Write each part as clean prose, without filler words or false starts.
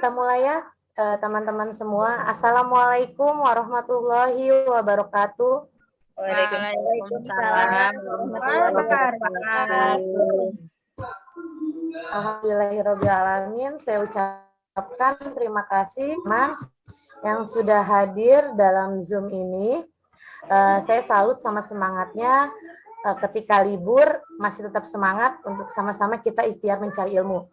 kita mulai ya, teman-teman semua. Assalamualaikum warahmatullahi wabarakatuh. Waalaikumsalam warahmatullahi wabarakatuh. Alhamdulillahirrabbilalamin. Saya ucapkan terima kasih teman yang sudah hadir dalam Zoom ini. Saya salut sama semangatnya. Ketika libur masih tetap semangat untuk sama-sama kita ikhtiar mencari ilmu.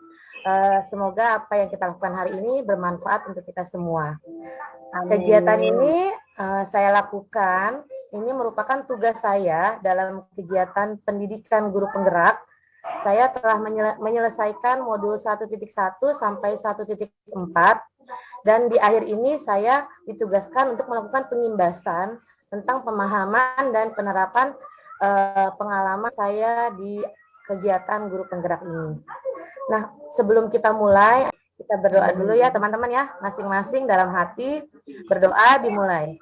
Semoga apa yang kita lakukan hari ini bermanfaat untuk kita semua. Kegiatan ini saya lakukan, ini merupakan tugas saya dalam kegiatan pendidikan guru penggerak. Saya telah menyelesaikan modul 1.1 sampai 1.4, dan di akhir ini saya ditugaskan untuk melakukan pengimbasan tentang pemahaman dan penerapan pengalaman saya di kegiatan guru penggerak ini. Nah, sebelum kita mulai, kita berdoa dulu ya teman-teman ya, masing-masing dalam hati berdoa dimulai.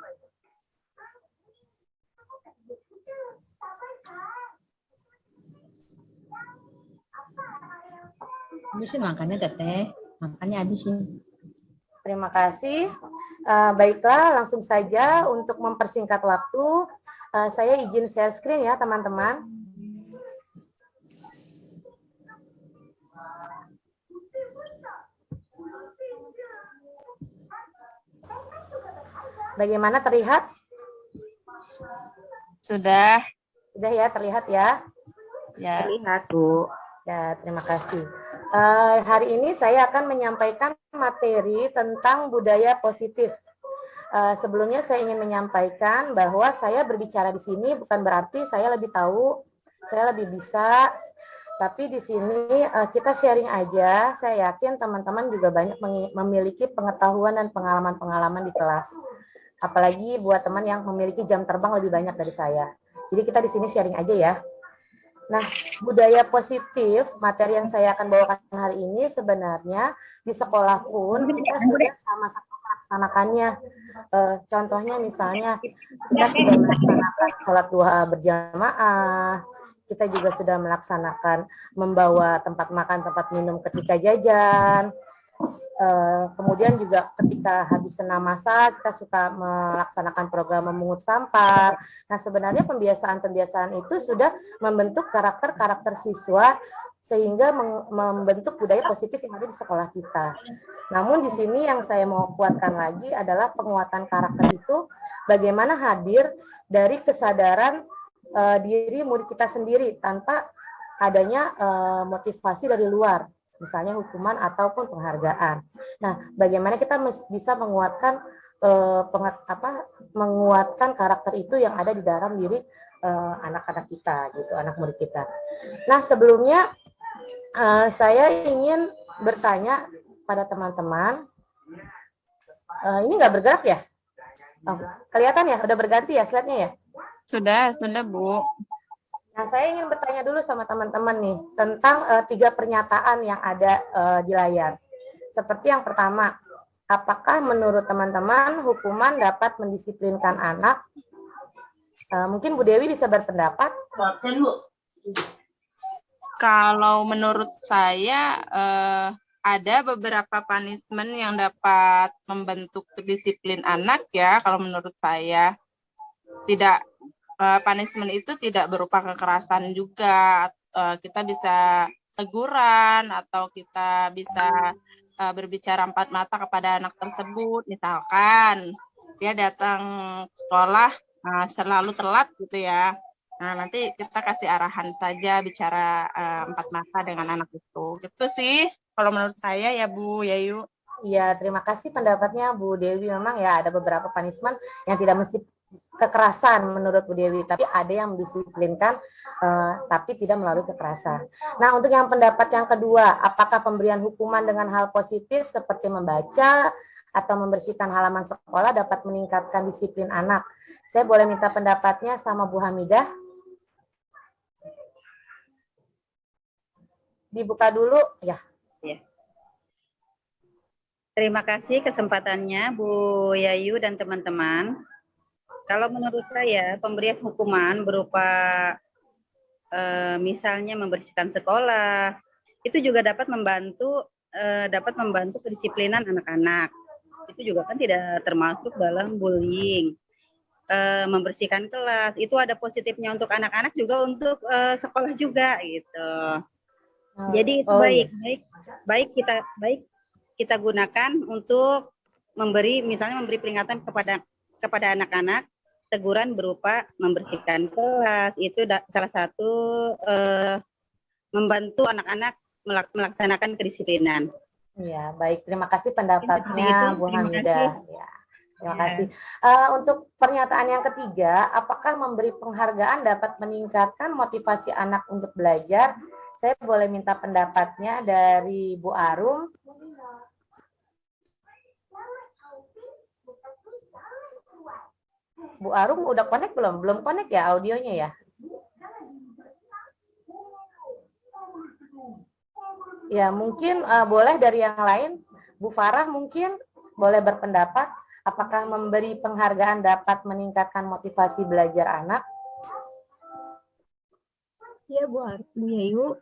Habisin makannya Teteh, makannya habisin. Terima kasih. Baiklah, langsung saja untuk mempersingkat waktu, saya izin share screen ya teman-teman. Bagaimana terlihat? Sudah. Sudah ya, terlihat ya? Ya. Terlihat, Bu. Ya, terima kasih. Hari ini saya akan menyampaikan materi tentang budaya positif. Sebelumnya saya ingin menyampaikan bahwa saya berbicara di sini bukan berarti saya lebih tahu, saya lebih bisa, tapi di sini kita sharing aja. Saya yakin teman-teman juga banyak memiliki pengetahuan dan pengalaman-pengalaman di kelas. Apalagi buat teman yang memiliki jam terbang lebih banyak dari saya. Jadi kita di sini sharing aja ya. Nah, budaya positif, materi yang saya akan bawakan hari ini sebenarnya di sekolah pun kita sudah sama-sama melaksanakannya. Contohnya misalnya kita sudah melaksanakan sholat duha berjamaah, kita juga sudah melaksanakan membawa tempat makan, tempat minum ketika jajan. Kemudian juga ketika habis senam masa kita suka melaksanakan program memungut sampah. Nah, sebenarnya pembiasaan-pembiasaan itu sudah membentuk karakter-karakter siswa sehingga membentuk budaya positif yang ada di sekolah kita. Namun di sini yang saya mau kuatkan lagi adalah penguatan karakter itu bagaimana hadir dari kesadaran diri murid kita sendiri tanpa adanya motivasi dari luar. Misalnya hukuman ataupun penghargaan. Nah, bagaimana kita bisa menguatkan menguatkan karakter itu yang ada di dalam diri anak-anak kita, gitu, anak murid kita. Nah, sebelumnya saya ingin bertanya pada teman-teman, ini nggak bergerak ya? Oh, kelihatan ya? Udah berganti ya slide-nya ya? Sudah Bu. Nah, saya ingin bertanya dulu sama teman-teman nih tentang 3 pernyataan yang ada di layar. Seperti yang pertama, apakah menurut teman-teman hukuman dapat mendisiplinkan anak? Mungkin Bu Dewi bisa berpendapat. Kalau menurut saya ada beberapa punishment yang dapat membentuk disiplin anak ya. Kalau menurut saya tidak. Punishment itu tidak berupa kekerasan juga, kita bisa teguran atau kita bisa berbicara empat mata kepada anak tersebut. Misalkan dia datang sekolah selalu telat gitu ya, nah nanti kita kasih arahan saja bicara empat mata dengan anak itu. Gitu sih kalau menurut saya ya Bu Yayu. Iya, terima kasih pendapatnya Bu Dewi. Memang ya ada beberapa punishment yang tidak mesti kekerasan menurut Bu Dewi, tapi ada yang mendisiplinkan tapi tidak melalui kekerasan. Nah, untuk yang pendapat yang kedua, apakah pemberian hukuman dengan hal positif seperti membaca atau membersihkan halaman sekolah dapat meningkatkan disiplin anak? Saya boleh minta pendapatnya sama Bu Hamidah? Dibuka dulu ya. Ya. Terima kasih kesempatannya Bu Yayu dan teman-teman. Kalau menurut saya pemberian hukuman berupa misalnya membersihkan sekolah itu juga dapat membantu dapat membantu kedisiplinan anak-anak. Itu juga kan tidak termasuk dalam bullying. Membersihkan kelas, itu ada positifnya untuk anak-anak juga untuk sekolah juga gitu. Jadi itu baik kita gunakan untuk misalnya memberi peringatan kepada anak-anak, teguran berupa membersihkan kelas, itu salah satu membantu anak-anak melaksanakan kedisiplinan. Ya, baik. Terima kasih pendapatnya, Bu Hamidah. Ya, terima kasih. Untuk pernyataan yang ketiga, apakah memberi penghargaan dapat meningkatkan motivasi anak untuk belajar? Saya boleh minta pendapatnya dari Bu Arum. Bu Arum udah connect belum? Belum connect ya audionya ya? Ya, mungkin boleh dari yang lain. Bu Farah mungkin boleh berpendapat apakah memberi penghargaan dapat meningkatkan motivasi belajar anak? Ya, Bu Yayu,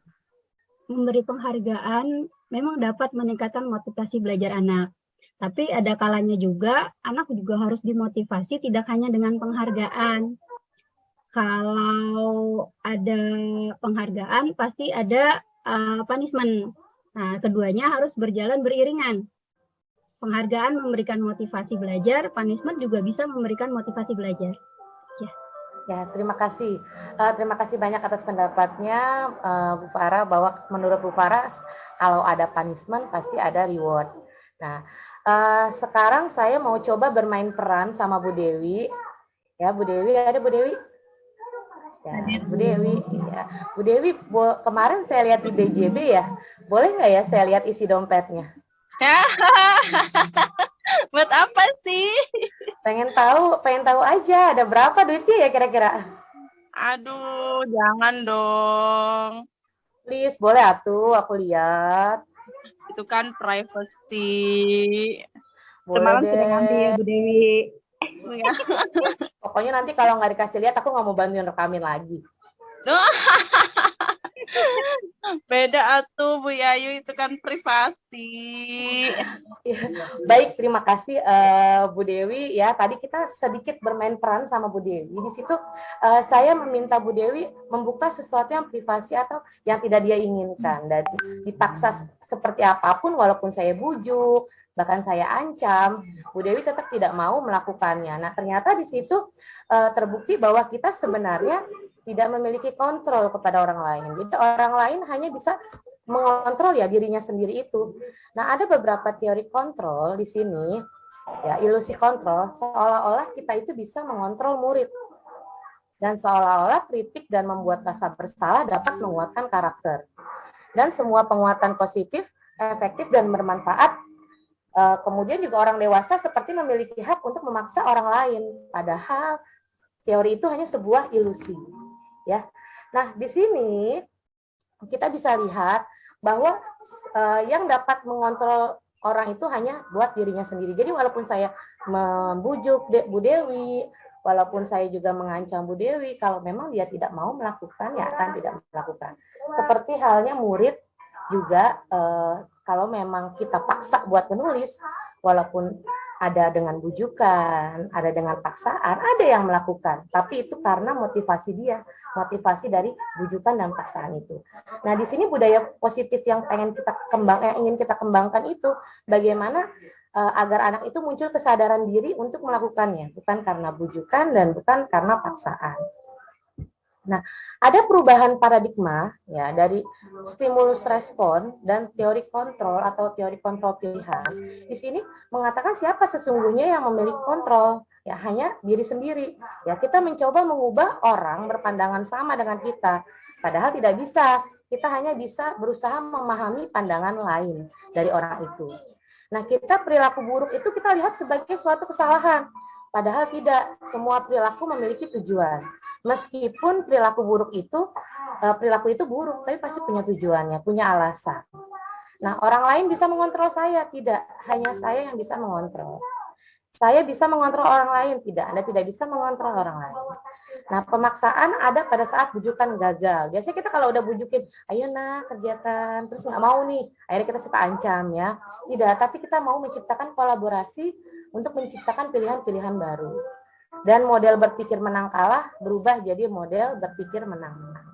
memberi penghargaan memang dapat meningkatkan motivasi belajar anak. Tapi ada kalanya juga anak juga harus dimotivasi tidak hanya dengan penghargaan. Kalau ada penghargaan pasti ada punishment. Nah, keduanya harus berjalan beriringan. Penghargaan memberikan motivasi belajar, punishment juga bisa memberikan motivasi belajar. Ya, terima kasih. Terima kasih banyak atas pendapatnya, Bu Farah, bahwa menurut Bu Farah, kalau ada punishment, pasti ada reward. Nah, sekarang saya mau coba bermain peran sama Bu Dewi. Ya, Bu Dewi, ada Bu Dewi? Ya, Bu Dewi. Ya. Bu Dewi, kemarin saya lihat di BJB ya. Boleh nggak ya saya lihat isi dompetnya? Buat apa sih? Pengen tahu aja ada berapa duitnya ya kira-kira? Aduh, jangan dong. Please, boleh atuh aku lihat. Itu kan privacy. Semalam sudah ngambil Bu Dewi. Pokoknya nanti kalau nggak dikasih lihat aku nggak mau bantuin rekamin lagi. Beda atuh Bu Yayu, itu kan privasi. Baik, terima kasih Bu Dewi ya. Tadi kita sedikit bermain peran sama Bu Dewi. Di situ saya meminta Bu Dewi membuka sesuatu yang privasi atau yang tidak dia inginkan, dan dipaksa seperti apapun walaupun saya bujuk, bahkan saya ancam, Bu Dewi tetap tidak mau melakukannya. Nah, ternyata di situ terbukti bahwa kita sebenarnya tidak memiliki kontrol kepada orang lain. Jadi orang lain hanya bisa mengontrol ya dirinya sendiri itu. Nah, ada beberapa teori kontrol di sini, ya, ilusi kontrol, seolah-olah kita itu bisa mengontrol murid. Dan seolah-olah kritik dan membuat rasa bersalah dapat menguatkan karakter. Dan semua penguatan positif, efektif, dan bermanfaat. Kemudian juga orang dewasa seperti memiliki hak untuk memaksa orang lain. Padahal teori itu hanya sebuah ilusi. Ya. Nah, di sini kita bisa lihat bahwa yang dapat mengontrol orang itu hanya buat dirinya sendiri. Jadi walaupun saya membujuk Bu Dewi, walaupun saya juga mengancam Bu Dewi, kalau memang dia tidak mau melakukan, ya akan tidak melakukan. Seperti halnya murid juga, kalau memang kita paksa buat menulis, walaupun ada dengan bujukan, ada dengan paksaan, ada yang melakukan. Tapi itu karena motivasi dia, motivasi dari bujukan dan paksaan itu. Nah, di sini budaya positif yang ingin kita kembangkan itu bagaimana agar anak itu muncul kesadaran diri untuk melakukannya, bukan karena bujukan dan bukan karena paksaan. Nah, ada perubahan paradigma ya dari stimulus respon dan teori kontrol atau teori kontrol pilihan. Di sini mengatakan siapa sesungguhnya yang memiliki kontrol, ya hanya diri sendiri. Ya, kita mencoba mengubah orang berpandangan sama dengan kita, padahal tidak bisa. Kita hanya bisa berusaha memahami pandangan lain dari orang itu. Nah, perilaku buruk itu kita lihat sebagai suatu kesalahan. Padahal tidak, semua perilaku memiliki tujuan. Meskipun perilaku itu buruk, tapi pasti punya tujuannya, punya alasan. Nah, orang lain bisa mengontrol saya, tidak. Hanya saya yang bisa mengontrol. Saya bisa mengontrol orang lain, tidak. Anda tidak bisa mengontrol orang lain. Nah, pemaksaan ada pada saat bujukan gagal. Biasanya kita kalau udah bujukin, ayo nak kegiatan, terus nggak mau nih, akhirnya kita suka ancam ya. Tidak, tapi kita mau menciptakan kolaborasi untuk menciptakan pilihan-pilihan baru. Dan model berpikir menang kalah berubah jadi model berpikir menang-menang.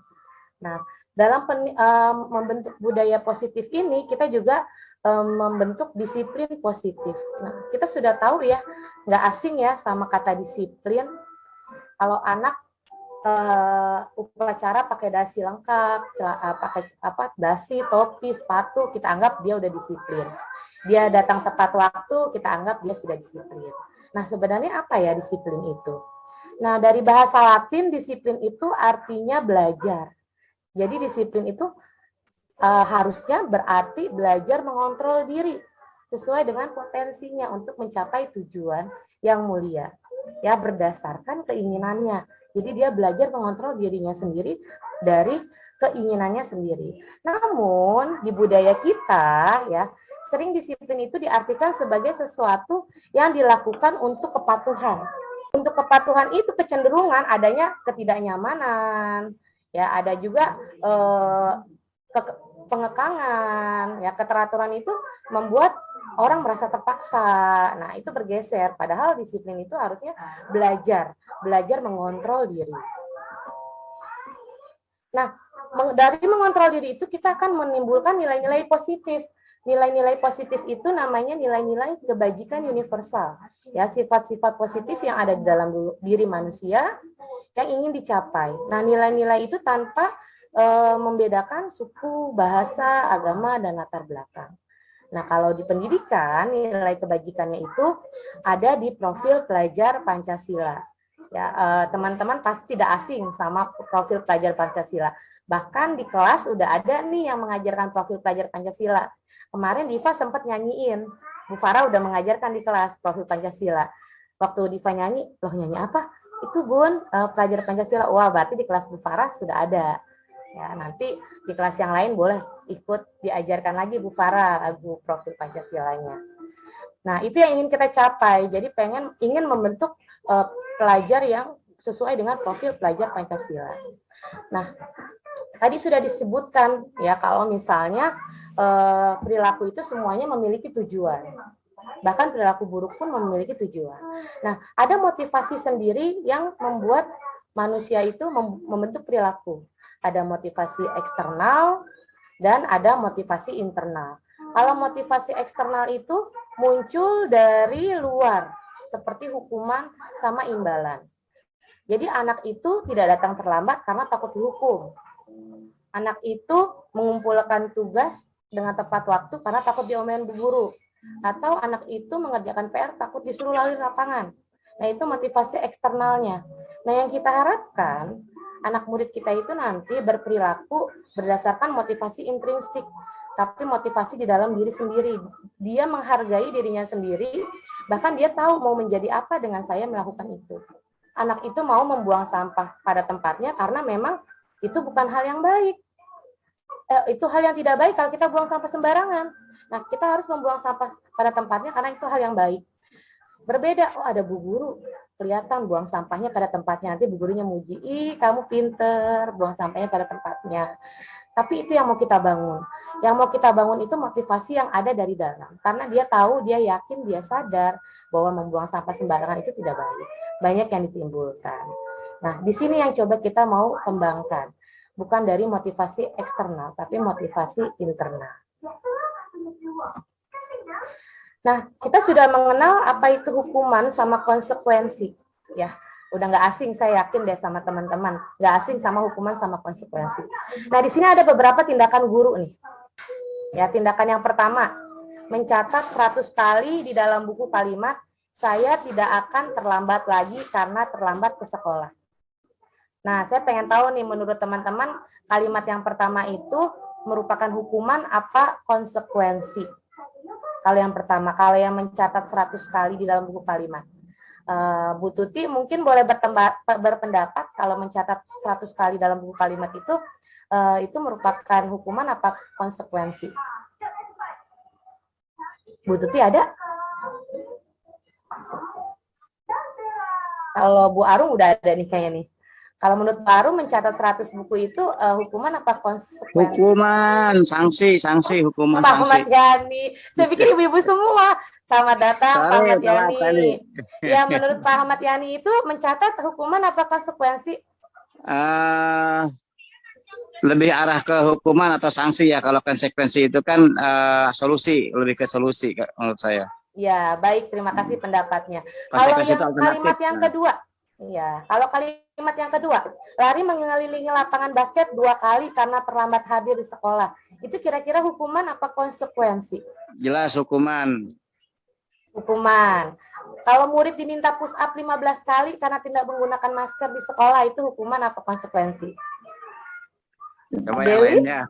Nah, dalam membentuk budaya positif ini, kita juga membentuk disiplin positif. Nah, kita sudah tahu ya, nggak asing ya sama kata disiplin. Kalau anak upacara pakai dasi lengkap, pakai dasi, topi, sepatu, kita anggap dia udah disiplin. Dia datang tepat waktu, kita anggap dia sudah disiplin. Nah, sebenarnya apa ya disiplin itu? Nah, dari bahasa Latin disiplin itu artinya belajar. Jadi disiplin itu harusnya berarti belajar mengontrol diri sesuai dengan potensinya untuk mencapai tujuan yang mulia. Ya, berdasarkan keinginannya. Jadi dia belajar mengontrol dirinya sendiri dari keinginannya sendiri. Namun di budaya kita ya, sering disiplin itu diartikan sebagai sesuatu yang dilakukan untuk kepatuhan. Untuk kepatuhan itu kecenderungan adanya ketidaknyamanan, ya ada juga pengekangan, ya keteraturan itu membuat orang merasa terpaksa. Nah, itu bergeser. Padahal disiplin itu harusnya belajar mengontrol diri. Nah, dari mengontrol diri itu kita akan menimbulkan nilai-nilai positif. Nilai-nilai positif itu namanya nilai-nilai kebajikan universal. Ya, sifat-sifat positif yang ada di dalam diri manusia yang ingin dicapai. Nah, nilai-nilai itu tanpa membedakan suku, bahasa, agama, dan latar belakang. Nah, kalau di pendidikan, nilai kebajikannya itu ada di profil pelajar Pancasila. Ya, teman-teman pasti tidak asing sama profil pelajar Pancasila. Bahkan di kelas udah ada nih yang mengajarkan profil pelajar Pancasila. Kemarin Diva sempat nyanyiin, Bu Farah udah mengajarkan di kelas profil Pancasila. Waktu Diva nyanyi, loh nyanyi apa? Itu Bun, pelajar Pancasila. Wah, berarti di kelas Bu Farah sudah ada. Ya, nanti di kelas yang lain boleh ikut diajarkan lagi Bu Farah lagu profil Pancasilanya. Nah, itu yang ingin kita capai. Jadi ingin membentuk pelajar yang sesuai dengan profil pelajar Pancasila. Nah, tadi sudah disebutkan ya kalau misalnya perilaku itu semuanya memiliki tujuan. Bahkan perilaku buruk pun memiliki tujuan. Nah, ada motivasi sendiri yang membuat manusia itu membentuk perilaku. Ada motivasi eksternal dan ada motivasi internal. Kalau motivasi eksternal itu muncul dari luar, seperti hukuman sama imbalan. Jadi anak itu tidak datang terlambat karena takut dihukum. Anak itu mengumpulkan tugas dengan tepat waktu karena takut diomelin bu guru. Atau anak itu mengerjakan PR takut disuruh lalui lapangan. Nah, itu motivasi eksternalnya. Nah, yang kita harapkan anak murid kita itu nanti berperilaku berdasarkan motivasi intrinsik, tapi motivasi di dalam diri sendiri. Dia menghargai dirinya sendiri, bahkan dia tahu mau menjadi apa dengan saya melakukan itu. Anak itu mau membuang sampah pada tempatnya karena memang itu bukan hal yang baik. Itu hal yang tidak baik kalau kita buang sampah sembarangan. Nah, kita harus membuang sampah pada tempatnya karena itu hal yang baik. Berbeda, oh ada bu guru, kelihatan buang sampahnya pada tempatnya. Nanti bu gurunya muji, ih kamu pinter, buang sampahnya pada tempatnya. Tapi itu yang mau kita bangun. Yang mau kita bangun itu motivasi yang ada dari dalam. Karena dia tahu, dia yakin, dia sadar bahwa membuang sampah sembarangan itu tidak baik. Banyak yang ditimbulkan. Nah, di sini yang coba kita mau kembangkan. Bukan dari motivasi eksternal, tapi motivasi internal. Nah, kita sudah mengenal apa itu hukuman sama konsekuensi. Ya, udah nggak asing saya yakin deh sama teman-teman. Nggak asing sama hukuman sama konsekuensi. Nah, di sini ada beberapa tindakan guru nih. Ya, tindakan yang pertama, mencatat 100 kali di dalam buku kalimat, saya tidak akan terlambat lagi karena terlambat ke sekolah. Nah, saya pengen tahu nih menurut teman-teman, kalimat yang pertama itu merupakan hukuman apa konsekuensi? Kalau yang pertama, kalau yang mencatat 100 kali di dalam buku kalimat. Bu Tuti mungkin boleh berpendapat kalau mencatat 100 kali dalam buku kalimat itu merupakan hukuman apa konsekuensi? Bu Tuti ada? Kalau Bu Arung udah ada nih kayaknya nih. Kalau menurut Baru mencatat 100 buku itu hukuman apa konsekuensi? Hukuman, sanksi, hukuman Pak Ahmad sanksi. Yani. Saya pikir ibu-ibu semua. Selamat datang Pak Sorry, Ahmad telat Yani. tadi. Ya, menurut Pak Ahmad Yani itu mencatat hukuman apa konsekuensi? Eh, lebih arah ke hukuman atau sanksi ya. Kalau konsekuensi itu kan solusi, lebih ke solusi menurut saya. Ya, baik, terima kasih pendapatnya. Kalau Konsekuensi itu yang alternatif. kalimat yang kedua, ya, kalau kalimat yang kedua, lari mengelilingi lapangan basket 2 kali karena terlambat hadir di sekolah. Itu kira-kira hukuman apa konsekuensi? Jelas hukuman. Hukuman. Kalau murid diminta push up 15 kali karena tidak menggunakan masker di sekolah, itu hukuman apa konsekuensi? Coba yang Dewi? lainnya.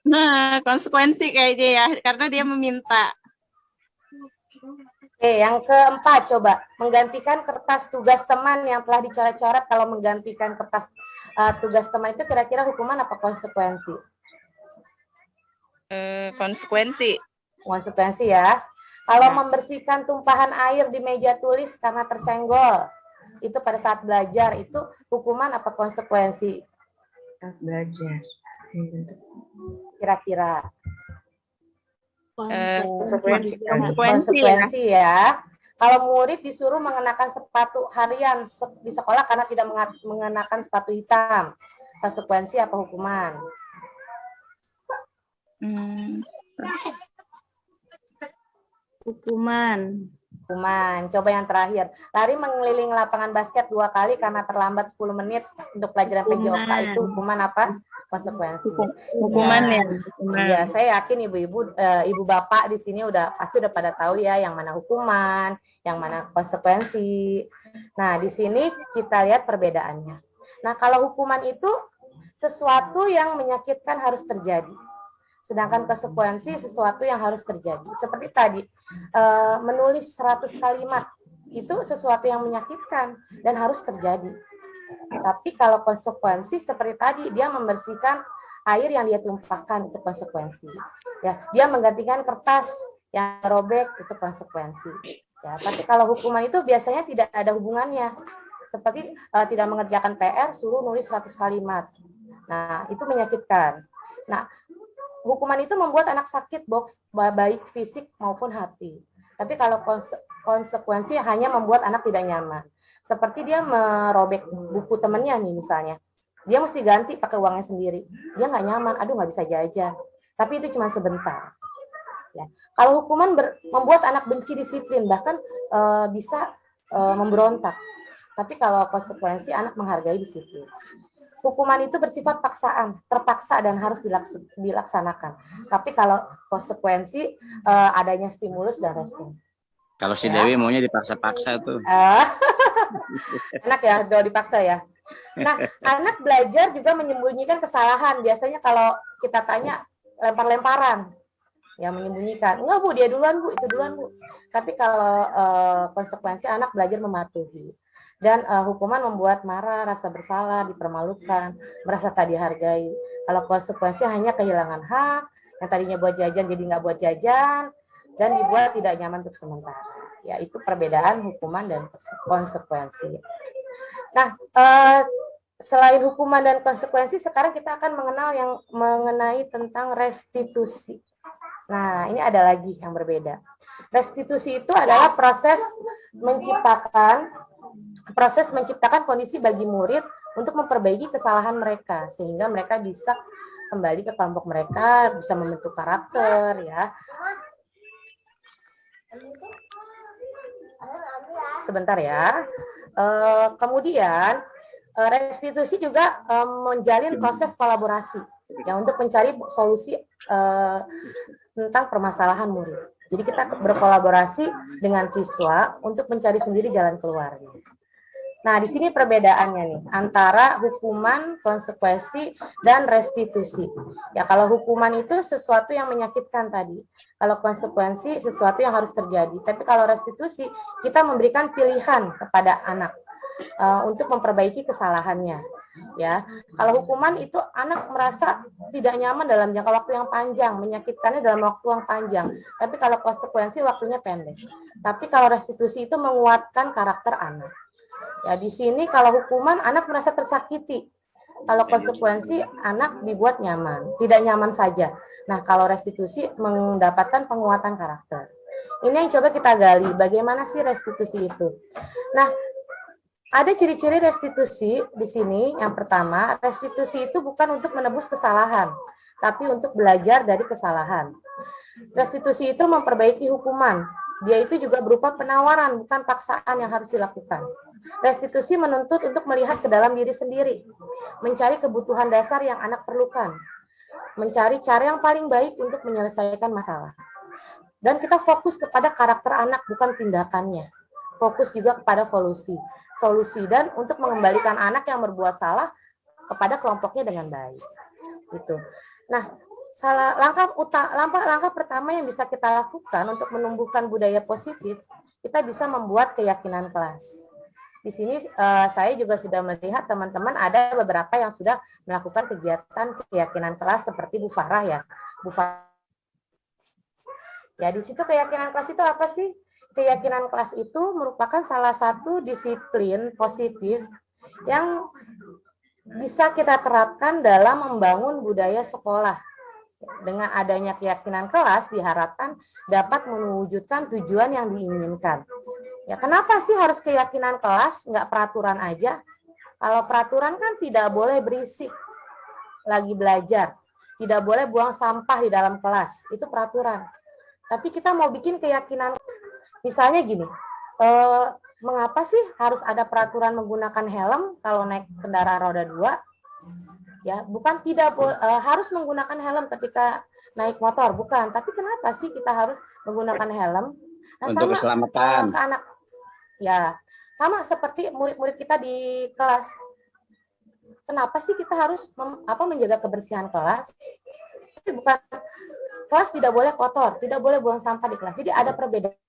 Nah, konsekuensi kayaknya ya, karena dia meminta. Oke, yang keempat coba menggantikan kertas tugas teman yang telah dicoret-coret. Kalau menggantikan kertas tugas teman itu kira-kira hukuman apa konsekuensi? Konsekuensi. Konsekuensi ya. Kalau Ya. membersihkan tumpahan air di meja tulis karena tersenggol, itu pada saat belajar itu hukuman apa konsekuensi? Belajar. Kira-kira Konsekuensi ya. konsekuensi ya. Kalau murid disuruh mengenakan sepatu harian di sekolah karena tidak mengenakan sepatu hitam, konsekuensi apa hukuman? Hukuman. Hukuman. Coba yang terakhir. Lari mengelilingi lapangan basket 2 kali karena terlambat 10 menit untuk pelajaran PJOK, itu hukuman apa? Konsekuensi. Hukuman ya. Iya, saya yakin ibu-ibu, ibu bapak di sini pasti udah pada tahu ya yang mana hukuman, yang mana konsekuensi. Nah, di sini kita lihat perbedaannya. Nah, kalau hukuman itu sesuatu yang menyakitkan harus terjadi. Sedangkan konsekuensi sesuatu yang harus terjadi. Seperti tadi, menulis 100 kalimat itu sesuatu yang menyakitkan dan harus terjadi. Tapi kalau konsekuensi seperti tadi, dia membersihkan air yang dia tumpahkan, itu konsekuensi. Ya, dia menggantikan kertas yang robek, itu konsekuensi. Ya, tapi kalau hukuman itu biasanya tidak ada hubungannya. Seperti tidak mengerjakan PR, suruh nulis 100 kalimat. Nah, itu menyakitkan. Nah, hukuman itu membuat anak sakit baik fisik maupun hati. Tapi kalau konsekuensi hanya membuat anak tidak nyaman. Seperti dia merobek buku temennya nih misalnya. Dia mesti ganti pakai uangnya sendiri. Dia nggak nyaman, aduh nggak bisa jajan. Tapi itu cuma sebentar. Ya. Kalau hukuman membuat anak benci disiplin, bahkan bisa memberontak. Tapi kalau konsekuensi anak menghargai disiplin. Hukuman itu bersifat paksaan, terpaksa dan harus dilaksanakan. Tapi kalau konsekuensi adanya stimulus dan respon. Kalau si Dewi maunya dipaksa-paksa tuh. Enak ya, kalau dipaksa ya. Nah, anak belajar juga menyembunyikan kesalahan. Biasanya kalau kita tanya lempar-lemparan, ya menyembunyikan. Enggak Bu, dia duluan Bu, itu duluan Bu. Tapi kalau konsekuensi anak belajar mematuhi. Dan hukuman membuat marah, rasa bersalah, dipermalukan, merasa tak dihargai. Kalau konsekuensi hanya kehilangan hak, yang tadinya buat jajan jadi nggak buat jajan, dan dibuat tidak nyaman untuk sementara. Ya, itu perbedaan hukuman dan konsekuensi. Nah, selain hukuman dan konsekuensi, sekarang kita akan mengenai tentang restitusi. Nah, ini ada lagi yang berbeda. Restitusi itu adalah proses menciptakan kondisi bagi murid untuk memperbaiki kesalahan mereka sehingga mereka bisa kembali ke kelompok mereka, bisa membentuk karakter ya. Sebentar ya. Kemudian restitusi juga menjalin proses kolaborasi ya untuk mencari solusi tentang permasalahan murid. Jadi kita berkolaborasi dengan siswa untuk mencari sendiri jalan keluarnya. Nah, di sini perbedaannya nih antara hukuman, konsekuensi, dan restitusi. Ya, kalau hukuman itu sesuatu yang menyakitkan tadi. Kalau konsekuensi sesuatu yang harus terjadi. Tapi kalau restitusi kita memberikan pilihan kepada anak untuk memperbaiki kesalahannya. Ya, kalau hukuman itu anak merasa tidak nyaman dalam jangka waktu yang panjang, menyakitkannya dalam waktu yang panjang. Tapi kalau konsekuensi waktunya pendek. Tapi kalau restitusi itu menguatkan karakter anak. Ya, di sini kalau hukuman anak merasa tersakiti. Kalau konsekuensi anak dibuat nyaman, tidak nyaman saja. Nah, kalau restitusi mendapatkan penguatan karakter. Ini yang coba kita gali, bagaimana sih restitusi itu. Nah, ada ciri-ciri restitusi di sini. Yang pertama, restitusi itu bukan untuk menebus kesalahan, tapi untuk belajar dari kesalahan. Restitusi itu memperbaiki hukuman. Dia itu juga berupa penawaran, bukan paksaan yang harus dilakukan. Restitusi menuntut untuk melihat ke dalam diri sendiri, mencari kebutuhan dasar yang anak perlukan, mencari cara yang paling baik untuk menyelesaikan masalah. Dan kita fokus kepada karakter anak, bukan tindakannya. Fokus juga kepada solusi dan untuk mengembalikan anak yang berbuat salah kepada kelompoknya dengan baik. Gitu. Nah, langkah pertama yang bisa kita lakukan untuk menumbuhkan budaya positif, kita bisa membuat keyakinan kelas. Di sini saya juga sudah melihat teman-teman ada beberapa yang sudah melakukan kegiatan keyakinan kelas seperti Bu Farah ya. Bu Farah. Ya, di situ keyakinan kelas itu apa sih? Keyakinan kelas itu merupakan salah satu disiplin positif yang bisa kita terapkan dalam membangun budaya sekolah. Dengan adanya keyakinan kelas diharapkan dapat mewujudkan tujuan yang diinginkan. Ya, kenapa sih harus keyakinan kelas, nggak peraturan aja? Kalau peraturan kan tidak boleh berisik lagi belajar, tidak boleh buang sampah di dalam kelas, itu peraturan. Tapi kita mau bikin keyakinan, misalnya gini, mengapa sih harus ada peraturan menggunakan helm kalau naik kendaraan roda 2? Ya, bukan tidak harus menggunakan helm ketika naik motor, bukan. Tapi kenapa sih kita harus menggunakan helm? Nah, untuk keselamatan. Anak, ya, sama seperti murid-murid kita di kelas. Kenapa sih kita harus menjaga kebersihan kelas? Tapi bukan, kelas tidak boleh kotor, tidak boleh buang sampah di kelas. Jadi ada perbedaan.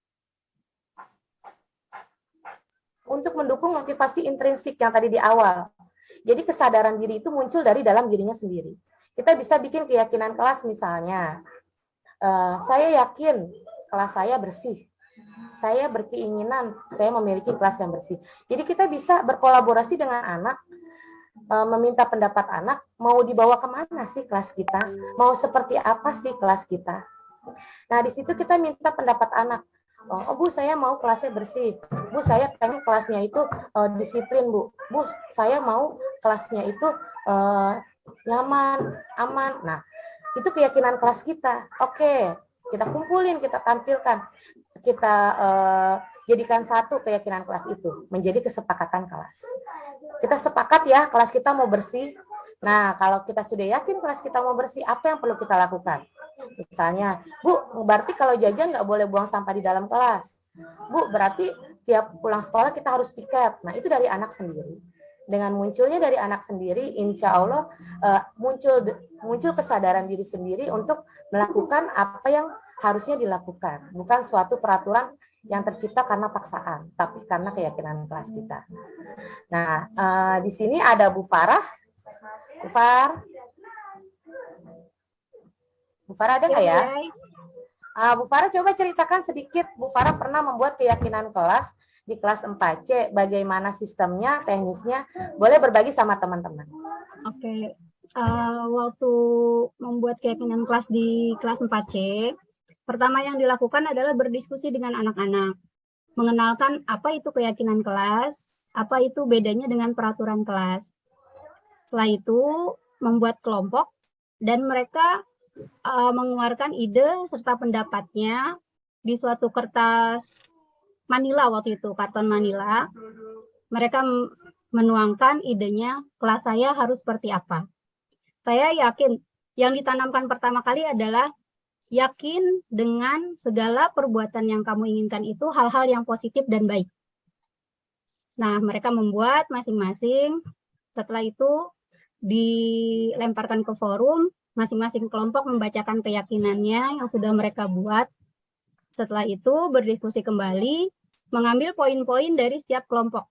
Untuk mendukung motivasi intrinsik yang tadi di awal. Jadi kesadaran diri itu muncul dari dalam dirinya sendiri. Kita bisa bikin keyakinan kelas misalnya, saya yakin kelas saya bersih. Saya berkeinginan saya memiliki kelas yang bersih. Jadi kita bisa berkolaborasi dengan anak, meminta pendapat anak, mau dibawa kemana sih kelas kita? Mau seperti apa sih kelas kita? Nah, di situ kita minta pendapat anak. Oh, Bu, saya mau kelasnya bersih. Bu, saya pengen kelasnya itu disiplin, Bu. Bu, saya mau kelasnya itu nyaman, aman. Nah, itu keyakinan kelas kita. Oke, kita kumpulin, kita tampilkan. Kita jadikan satu keyakinan kelas itu, menjadi kesepakatan kelas. Kita sepakat ya, kelas kita mau bersih. Nah, kalau kita sudah yakin kelas kita mau bersih, apa yang perlu kita lakukan? Misalnya, Bu, berarti kalau jajan nggak boleh buang sampah di dalam kelas. Bu, berarti tiap pulang sekolah kita harus piket. Nah, itu dari anak sendiri. Dengan munculnya dari anak sendiri, insya Allah muncul kesadaran diri sendiri untuk melakukan apa yang harusnya dilakukan. Bukan suatu peraturan yang tercipta karena paksaan, tapi karena keyakinan kelas kita. Nah, di sini ada Bu Farah. Bu Farah. Bu Farah ada nggak ya? Bu Farah coba ceritakan sedikit. Bu Farah pernah membuat keyakinan kelas di kelas 4C. Bagaimana sistemnya, teknisnya? Boleh berbagi sama teman-teman. Oke. Waktu membuat keyakinan kelas di kelas 4C, pertama yang dilakukan adalah berdiskusi dengan anak-anak. Mengenalkan apa itu keyakinan kelas, apa itu bedanya dengan peraturan kelas. Setelah itu, membuat kelompok, dan mereka mengeluarkan ide serta pendapatnya di suatu kertas Manila waktu itu, karton Manila. Mereka menuangkan idenya, kelas saya harus seperti apa. Saya yakin yang ditanamkan pertama kali adalah yakin dengan segala perbuatan yang kamu inginkan itu hal-hal yang positif dan baik. Nah, mereka membuat masing-masing. Setelah itu dilemparkan ke forum, masing-masing kelompok membacakan keyakinannya yang sudah mereka buat. Setelah itu berdiskusi kembali, mengambil poin-poin dari setiap kelompok.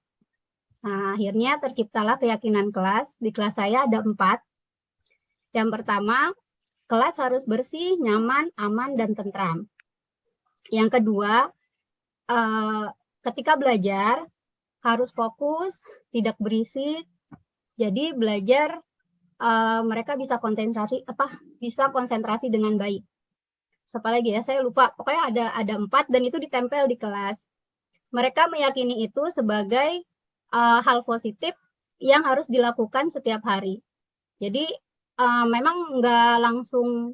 Nah, akhirnya terciptalah keyakinan kelas. Di kelas saya ada 4. Yang pertama, kelas harus bersih, nyaman, aman, dan tentram. Yang kedua, ketika belajar harus fokus, tidak berisik. Jadi belajar mereka bisa konsentrasi dengan baik. Apalagi ya, saya lupa. Pokoknya ada 4 dan itu ditempel di kelas. Mereka meyakini itu sebagai hal positif yang harus dilakukan setiap hari. Jadi memang nggak langsung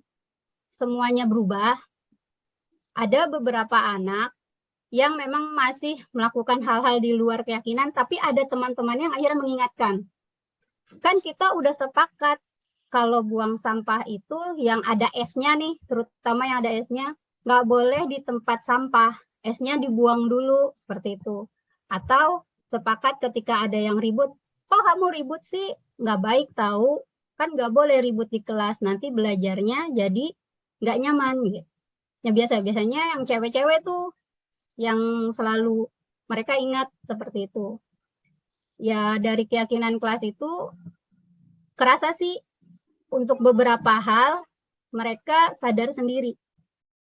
semuanya berubah. Ada beberapa anak yang memang masih melakukan hal-hal di luar keyakinan, tapi ada teman-teman yang akhirnya mengingatkan. Kan kita udah sepakat kalau buang sampah itu yang ada esnya nih, terutama yang ada esnya, nggak boleh di tempat sampah. Esnya dibuang dulu, seperti itu. Atau sepakat ketika ada yang ribut, kok kamu ribut sih? Nggak baik tahu, kan nggak boleh ribut di kelas, nanti belajarnya jadi nggak nyaman. Gitu. Ya biasanya yang cewek-cewek tuh, yang selalu mereka ingat seperti itu. Ya dari keyakinan kelas itu kerasa sih untuk beberapa hal mereka sadar sendiri.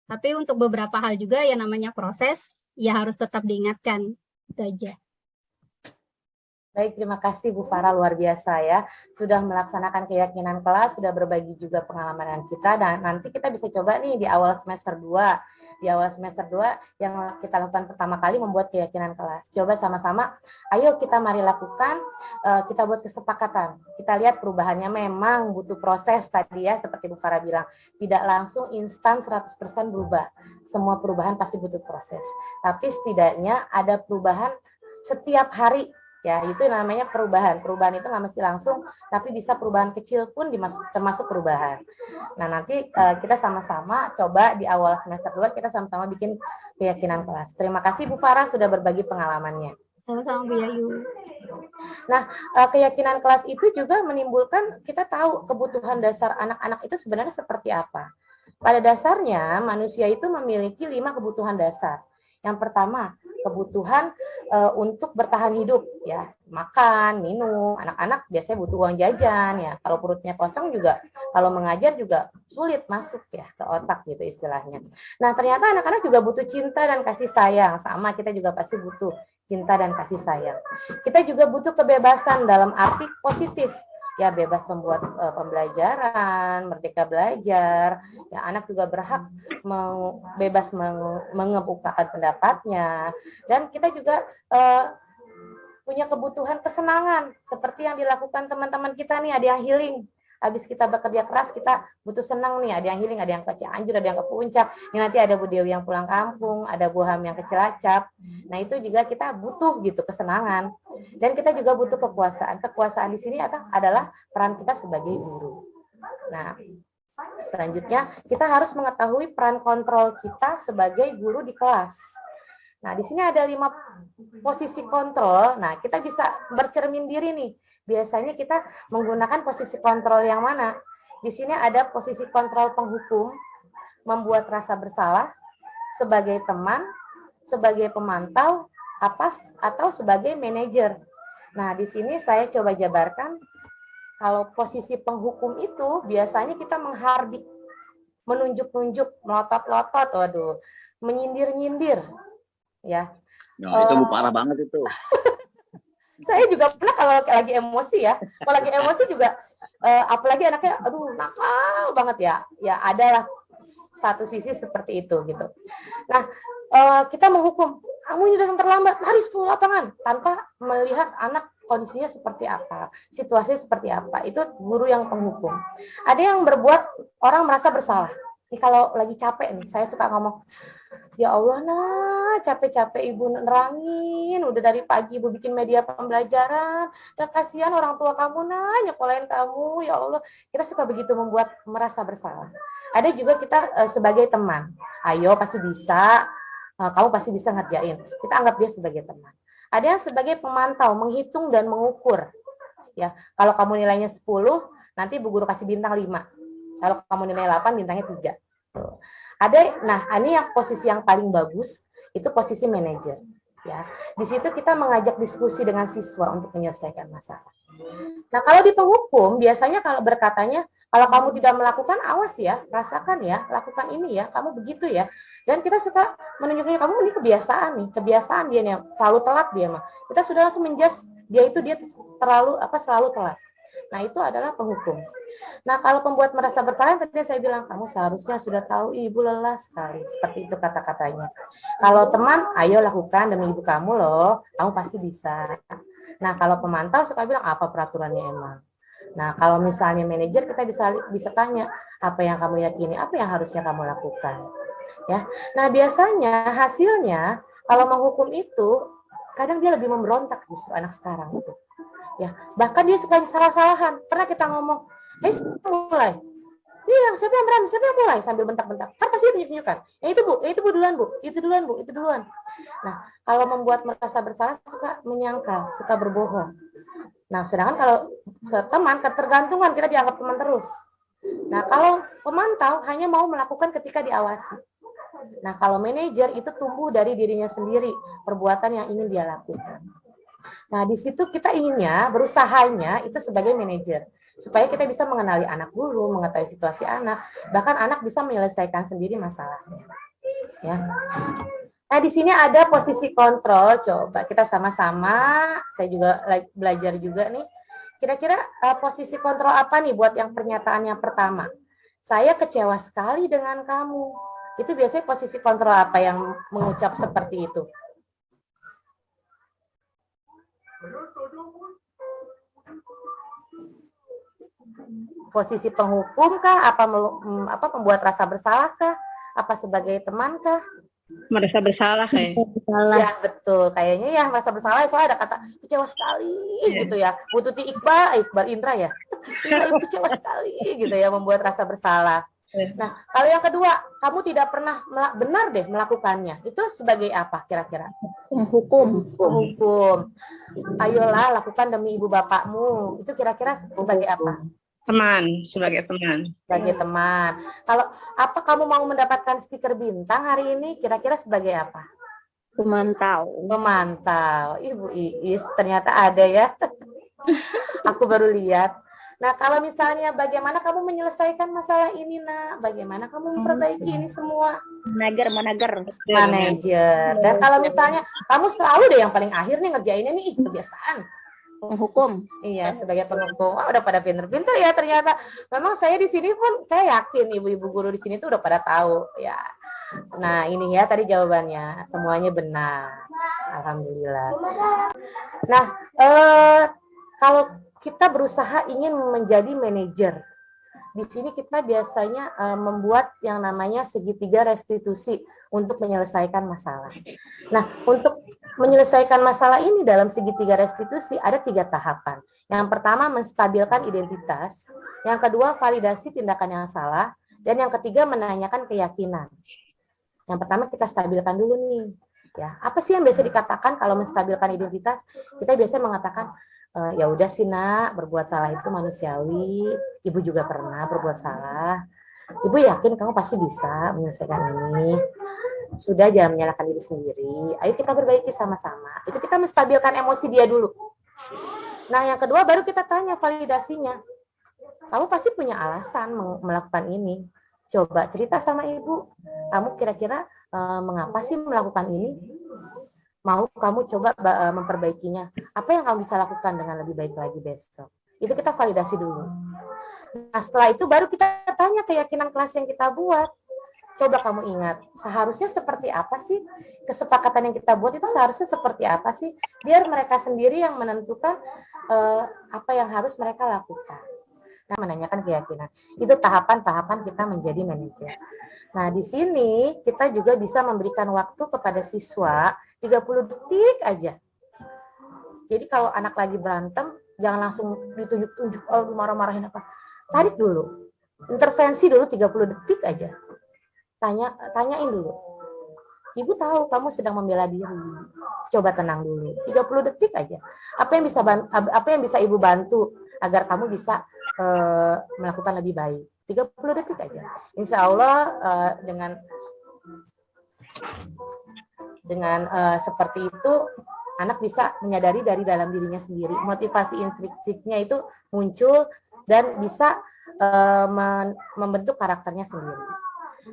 Tapi untuk beberapa hal juga ya namanya proses, ya harus tetap diingatkan. Itu aja. Baik, terima kasih Bu Farah, luar biasa ya. Sudah melaksanakan keyakinan kelas, sudah berbagi juga pengalaman dengan kita, dan nanti kita bisa coba nih di awal semester 2. Di awal semester 2 yang kita lakukan pertama kali membuat keyakinan kelas. Coba sama-sama, ayo kita mari lakukan, kita buat kesepakatan. Kita lihat perubahannya memang butuh proses tadi ya, seperti Bu Farah bilang. Tidak langsung instan 100% berubah. Semua perubahan pasti butuh proses. Tapi setidaknya ada perubahan setiap hari. Ya, itu namanya perubahan. Perubahan itu nggak mesti langsung, tapi bisa perubahan kecil pun termasuk perubahan. Nah, nanti kita sama-sama coba di awal semester 2, kita sama-sama bikin keyakinan kelas. Terima kasih Bu Farah sudah berbagi pengalamannya. Sama-sama Bu Yayu. Nah, keyakinan kelas itu juga menimbulkan, kita tahu kebutuhan dasar anak-anak itu sebenarnya seperti apa. Pada dasarnya, manusia itu memiliki 5 kebutuhan dasar. Yang pertama, kebutuhan untuk bertahan hidup, ya, makan, minum. Anak-anak biasanya butuh uang jajan, ya. Kalau perutnya kosong juga, kalau mengajar juga sulit masuk ya ke otak gitu istilahnya. Nah, ternyata anak-anak juga butuh cinta dan kasih sayang. Sama, kita juga pasti butuh cinta dan kasih sayang. Kita juga butuh kebebasan dalam arti positif. Ya, bebas membuat pembelajaran, merdeka belajar. Ya, anak juga berhak bebas mengemukakan pendapatnya. Dan kita juga punya kebutuhan kesenangan, seperti yang dilakukan teman-teman kita nih, ada yang healing. Habis kita bekerja keras, kita butuh senang nih, ada yang healing, ada yang ke Cianjur, ada yang ke Puncak. Ini nanti ada Bu Dewi yang pulang kampung, ada Bu Ham yang ke Cilacap. Nah, itu juga kita butuh gitu kesenangan. Dan kita juga butuh kekuasaan. Kekuasaan di sini adalah peran kita sebagai guru. Nah, selanjutnya kita harus mengetahui peran kontrol kita sebagai guru di kelas. Nah, di sini ada 5 posisi kontrol. Nah, kita bisa bercermin diri nih. Biasanya kita menggunakan posisi kontrol yang mana? Di sini ada posisi kontrol penghukum, membuat rasa bersalah, sebagai teman, sebagai pemantau, atau sebagai manajer. Nah, di sini saya coba jabarkan, kalau posisi penghukum itu biasanya kita menghardik, menunjuk-nunjuk, melotot-lotot, waduh, menyindir-nyindir, ya. Nah, itu parah banget itu. Saya juga pernah kalau lagi emosi ya, kalau lagi emosi juga, apalagi anaknya, aduh nakal banget ya, ya adalah satu sisi seperti itu gitu. Nah, kita menghukum, kamu ini datang terlambat, lari 10 lapangan, tanpa melihat anak kondisinya seperti apa, situasinya seperti apa, itu guru yang penghukum. Ada yang berbuat orang merasa bersalah. Ini kalau lagi capek nih, saya suka ngomong, ya Allah nah, capek-capek Ibu nerangin, udah dari pagi Ibu bikin media pembelajaran, dan kasihan orang tua kamu nah, nyekolahin kamu, ya Allah. Kita suka begitu membuat merasa bersalah. Ada juga kita sebagai teman, ayo pasti bisa, kamu pasti bisa ngerjain. Kita anggap dia sebagai teman. Ada yang sebagai pemantau, menghitung dan mengukur. Ya, kalau kamu nilainya 10, nanti Bu Guru kasih bintang 5. Kalau kamu nilai 8, bintangnya 3. Tuh. Nah, ini yang posisi yang paling bagus, itu posisi manajer. Ya, di situ kita mengajak diskusi dengan siswa untuk menyelesaikan masalah. Nah, kalau di penghukum biasanya kalau berkatanya, kalau kamu tidak melakukan, awas ya, rasakan ya, lakukan ini ya, kamu begitu ya. Dan kita suka menunjukkan kamu ini kebiasaan dia nih, selalu telat dia mah. Kita sudah langsung menjudge dia selalu telat. Nah, itu adalah penghukum. Nah, kalau pembuat merasa bersalah, tadi saya bilang, kamu seharusnya sudah tahu ibu lelah sekali. Seperti itu kata-katanya. Kalau teman, ayo lakukan demi ibu kamu loh, kamu pasti bisa. Nah, kalau pemantau suka bilang, apa peraturannya emang? Nah, kalau misalnya manajer, kita bisa tanya, apa yang kamu yakini, apa yang harusnya kamu lakukan. Ya. Nah, biasanya hasilnya, kalau menghukum itu, kadang dia lebih memberontak justru anak sekarang itu. Ya, bahkan dia suka salah-salahan. Pernah kita ngomong, mulai. Bilang, siapa yang mulai? Sambil bentak-bentak. Kan pasti tunjuk-tunjukkan. Itu bu duluan bu, itu duluan. Nah, kalau membuat merasa bersalah, suka menyangkal, suka berbohong. Nah, sedangkan kalau teman, ketergantungan, kita dianggap teman terus. Nah, kalau pemantau hanya mau melakukan ketika diawasi. Nah, kalau manajer itu tumbuh dari dirinya sendiri, perbuatan yang ingin dia lakukan. Nah, di situ kita berusahanya itu sebagai manajer, supaya kita bisa mengenali anak dulu, mengetahui situasi anak, bahkan anak bisa menyelesaikan sendiri masalahnya. Ya. Nah, di sini ada posisi kontrol, coba kita sama-sama, saya juga belajar juga nih, kira-kira posisi kontrol apa nih buat yang pernyataan yang pertama? Saya kecewa sekali dengan kamu. Itu biasanya posisi kontrol apa yang mengucap seperti itu? Posisi penghukum kah? Apa pembuat rasa bersalah kah? Apa sebagai teman kah? Merasa bersalah kayak. Ya betul, kayaknya ya merasa bersalah. Soalnya ada kata kecewa sekali gitu ya. Bu Tuti Iqbal Indra ya. Ibu kecewa sekali gitu ya, membuat rasa bersalah. Nah, kalau yang kedua, kamu tidak pernah benar deh melakukannya. Itu sebagai apa kira-kira? Penghukum. Ayolah lakukan demi ibu bapakmu. Itu kira-kira sebagai apa? Sebagai teman. Sebagai teman. Kalau apa kamu mau mendapatkan stiker bintang hari ini, kira-kira sebagai apa? Pemantau. Ibu Iis ternyata ada ya. Aku baru lihat. Nah, kalau misalnya bagaimana kamu menyelesaikan masalah ini, Nak? Bagaimana kamu memperbaiki ini semua? Manager. Dan kalau misalnya kamu selalu deh yang paling akhir nih ngerjainnya nih, kebiasaan. Penghukum. Iya, sebagai penghukum. Udah pada pinter-pinter ya ternyata. Memang saya di sini pun, saya yakin ibu-ibu guru di sini tuh udah pada tahu. Ya. Nah, ini ya tadi jawabannya. Semuanya benar. Alhamdulillah. Nah, kalau kita berusaha ingin menjadi manajer, di sini kita biasanya membuat yang namanya segitiga restitusi untuk menyelesaikan masalah. Nah, untuk menyelesaikan masalah ini dalam segitiga restitusi ada 3 tahapan. Yang pertama, menstabilkan identitas. Yang kedua, validasi tindakan yang salah. Dan yang ketiga, menanyakan keyakinan. Yang pertama, kita stabilkan dulu nih. Ya, apa sih yang biasa dikatakan kalau menstabilkan identitas? Kita biasanya mengatakan, ya udah sih Nak, berbuat salah itu manusiawi. Ibu juga pernah berbuat salah. Ibu yakin kamu pasti bisa menyelesaikan ini. Sudah, jangan menyalahkan diri sendiri. Ayo kita perbaiki sama-sama. Itu kita menstabilkan emosi dia dulu. Nah, yang kedua baru kita tanya validasinya. Kamu pasti punya alasan melakukan ini. Coba cerita sama ibu. Kamu kira-kira mengapa sih melakukan ini? Mau kamu coba memperbaikinya. Apa yang kamu bisa lakukan dengan lebih baik lagi besok? Itu kita validasi dulu. Nah, setelah itu baru kita tanya keyakinan kelas yang kita buat. Coba kamu ingat, seharusnya seperti apa sih? Kesepakatan yang kita buat itu seharusnya seperti apa sih? Biar mereka sendiri yang menentukan apa yang harus mereka lakukan. Nah, menanyakan keyakinan. Itu tahapan-tahapan kita menjadi manajer. Nah, di sini kita juga bisa memberikan waktu kepada siswa 30 detik aja. Jadi kalau anak lagi berantem, jangan langsung ditunjuk-tunjuk, marah-marahin apa. Tarik dulu. Intervensi dulu 30 detik aja. Tanyain dulu. Ibu tahu kamu sedang membela diri. Coba tenang dulu. 30 detik aja. Apa yang bisa Ibu bantu agar kamu bisa melakukan lebih baik? 30 detik aja. Insya Allah dengan seperti itu anak bisa menyadari dari dalam dirinya sendiri. Motivasi intrinsiknya itu muncul dan bisa membentuk karakternya sendiri.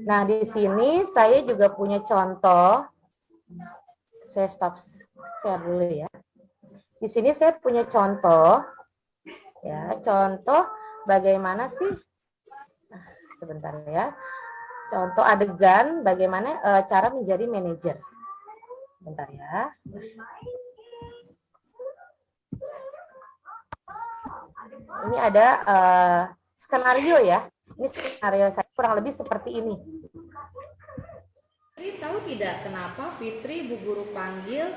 Nah, di sini saya juga punya contoh. Saya stop share dulu ya. Di sini saya punya contoh, ya, contoh bagaimana sih, sebentar ya, contoh adegan bagaimana cara menjadi manajer. Sebentar ya. Ini ada skenario ya. Ini skenario saya kurang lebih seperti ini. Fitri tahu tidak kenapa Fitri Bu Guru panggil